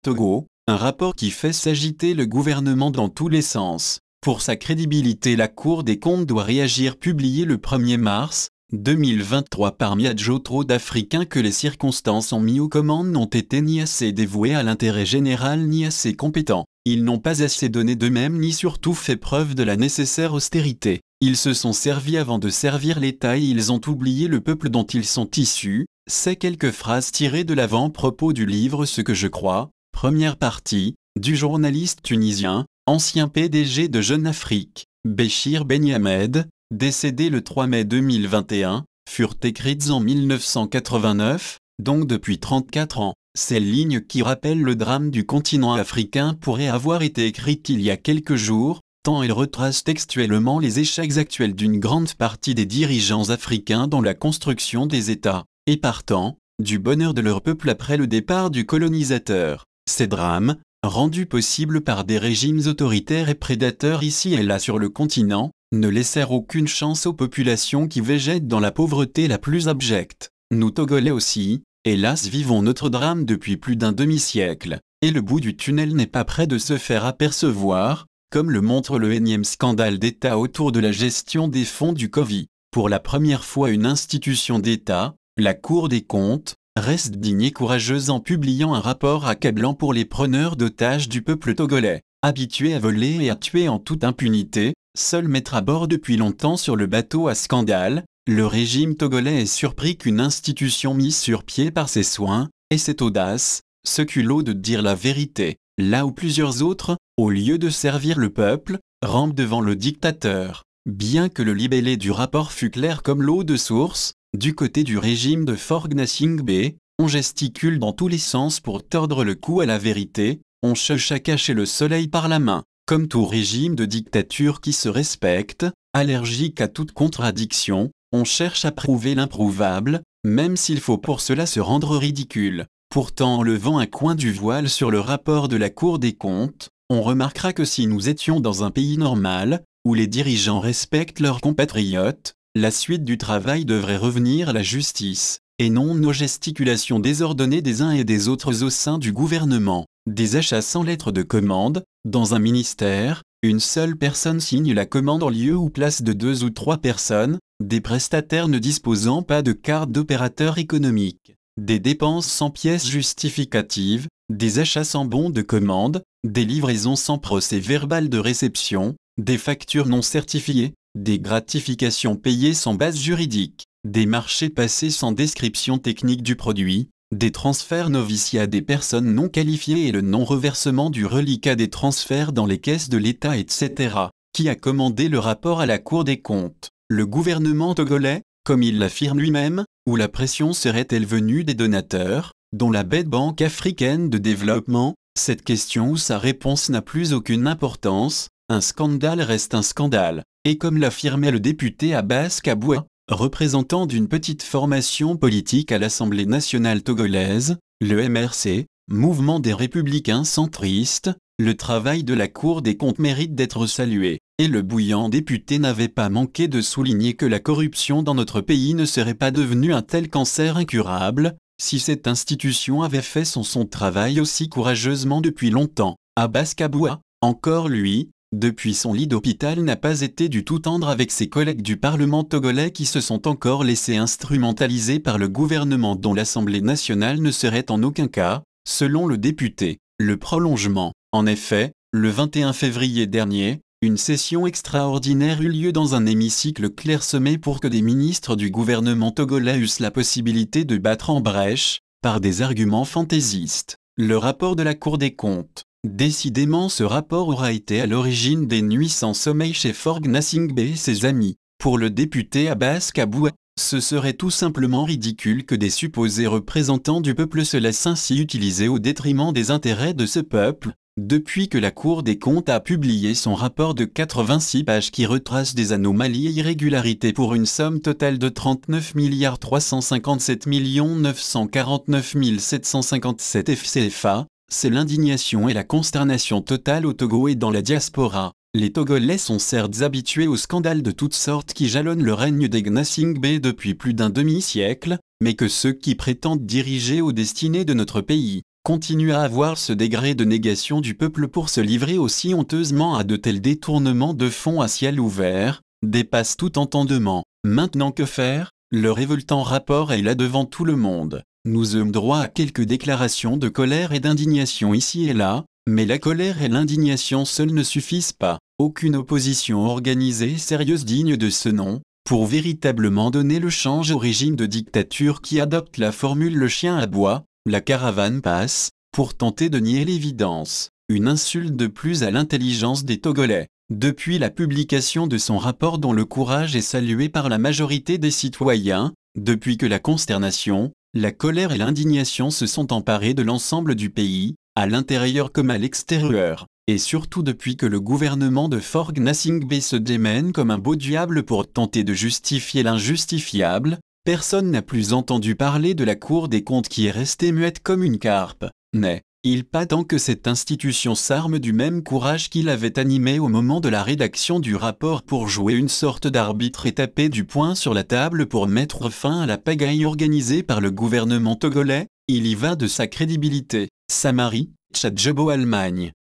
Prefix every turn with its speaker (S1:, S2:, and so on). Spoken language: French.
S1: Togo, un rapport qui fait s'agiter le gouvernement dans tous les sens. Pour sa crédibilité, la Cour des comptes doit réagir. Publié le 1er mars 2023 par Miadjo. Trop d'Africains que les circonstances ont mis aux commandes n'ont été ni assez dévoués à l'intérêt général ni assez compétents. Ils n'ont pas assez donné d'eux-mêmes ni surtout fait preuve de la nécessaire austérité. Ils se sont servis avant de servir l'État et ils ont oublié le peuple dont ils sont issus. C'est quelques phrases tirées de l'avant-propos du livre Ce que je crois, première partie, du journaliste tunisien, ancien PDG de Jeune Afrique, Béchir Benyamed, décédé le 3 mai 2021, furent écrites en 1989, donc depuis 34 ans. Ces lignes qui rappellent le drame du continent africain pourraient avoir été écrites il y a quelques jours, tant elles retracent textuellement les échecs actuels d'une grande partie des dirigeants africains dans la construction des États, et partant, du bonheur de leur peuple après le départ du colonisateur. Ces drames, rendus possibles par des régimes autoritaires et prédateurs ici et là sur le continent, ne laissèrent aucune chance aux populations qui végètent dans la pauvreté la plus abjecte. Nous Togolais aussi, hélas, vivons notre drame depuis plus d'un demi-siècle, et le bout du tunnel n'est pas près de se faire apercevoir, comme le montre le énième scandale d'État autour de la gestion des fonds du Covid. Pour la première fois, une institution d'État, la Cour des comptes, reste digne et courageuse en publiant un rapport accablant pour les preneurs d'otages du peuple togolais. Habitué à voler et à tuer en toute impunité, seul maître à bord depuis longtemps sur le bateau à scandale, le régime togolais est surpris qu'une institution mise sur pied par ses soins, et cette audace, ce culot de dire la vérité, là où plusieurs autres, au lieu de servir le peuple, rampent devant le dictateur. Bien que le libellé du rapport fût clair comme l'eau de source, du côté du régime de Faure Gnassingbé, on gesticule dans tous les sens pour tordre le cou à la vérité, on cherche à cacher le soleil par la main. Comme tout régime de dictature qui se respecte, allergique à toute contradiction, on cherche à prouver l'improuvable, même s'il faut pour cela se rendre ridicule. Pourtant, en levant un coin du voile sur le rapport de la Cour des comptes, on remarquera que si nous étions dans un pays normal, où les dirigeants respectent leurs compatriotes, la suite du travail devrait revenir à la justice, et non nos gesticulations désordonnées des uns et des autres au sein du gouvernement. Des achats sans lettre de commande, dans un ministère, une seule personne signe la commande en lieu ou place de 2 ou 3 personnes, des prestataires ne disposant pas de carte d'opérateur économique, des dépenses sans pièces justificatives, des achats sans bon de commande, des livraisons sans procès verbal de réception, des factures non certifiées, des gratifications payées sans base juridique, des marchés passés sans description technique du produit, des transferts noviciés à des personnes non qualifiées et le non-reversement du reliquat des transferts dans les caisses de l'État, etc. Qui a commandé le rapport à la Cour des comptes? Le gouvernement togolais, comme il l'affirme lui-même, ou la pression serait-elle venue des donateurs, dont la bête Banque africaine de développement? Cette question ou sa réponse n'a plus aucune importance, un scandale reste un scandale. Et comme l'affirmait le député Abbas Kaboua, représentant d'une petite formation politique à l'Assemblée nationale togolaise, le MRC, Mouvement des Républicains centristes, le travail de la Cour des comptes mérite d'être salué, et le bouillant député n'avait pas manqué de souligner que la corruption dans notre pays ne serait pas devenue un tel cancer incurable, si cette institution avait fait son travail aussi courageusement depuis longtemps. Abbas Kaboua, encore lui, depuis son lit d'hôpital n'a pas été du tout tendre avec ses collègues du Parlement togolais qui se sont encore laissés instrumentaliser par le gouvernement dont l'Assemblée nationale ne serait en aucun cas, selon le député, le prolongement. En effet, le 21 février dernier, une session extraordinaire eut lieu dans un hémicycle clairsemé pour que des ministres du gouvernement togolais eussent la possibilité de battre en brèche, par des arguments fantaisistes, le rapport de la Cour des comptes. Décidément, ce rapport aura été à l'origine des nuits sans sommeil chez Faure Gnassingbé et ses amis. Pour le député Abbas Kaboua, ce serait tout simplement ridicule que des supposés représentants du peuple se laissent ainsi utiliser au détriment des intérêts de ce peuple. Depuis que la Cour des comptes a publié son rapport de 86 pages qui retrace des anomalies et irrégularités pour une somme totale de 39 357 949 757 FCFA, c'est l'indignation et la consternation totale au Togo et dans la diaspora. Les Togolais sont certes habitués aux scandales de toutes sortes qui jalonnent le règne des Gnassingbé depuis plus d'un demi-siècle, mais que ceux qui prétendent diriger aux destinées de notre pays continue à avoir ce degré de négation du peuple pour se livrer aussi honteusement à de tels détournements de fonds à ciel ouvert, dépasse tout entendement. Maintenant que faire? Le révoltant rapport est là devant tout le monde. Nous eûmes droit à quelques déclarations de colère et d'indignation ici et là, mais la colère et l'indignation seules ne suffisent pas. Aucune opposition organisée sérieuse digne de ce nom, pour véritablement donner le change au régime de dictature qui adopte la formule le chien aboie, la caravane passe, pour tenter de nier l'évidence. Une insulte de plus à l'intelligence des Togolais. Depuis la publication de son rapport dont le courage est salué par la majorité des citoyens, depuis que la consternation, la colère et l'indignation se sont emparés de l'ensemble du pays, à l'intérieur comme à l'extérieur, et surtout depuis que le gouvernement de Forg Nasingbe se démène comme un beau diable pour tenter de justifier l'injustifiable, personne n'a plus entendu parler de la Cour des comptes qui est restée muette comme une carpe. N'est-il pas temps que cette institution s'arme du même courage qui l'avait animée au moment de la rédaction du rapport pour jouer une sorte d'arbitre et taper du poing sur la table pour mettre fin à la pagaille organisée par le gouvernement togolais? Il y va de sa crédibilité. Samari, Tchadjebo, Allemagne.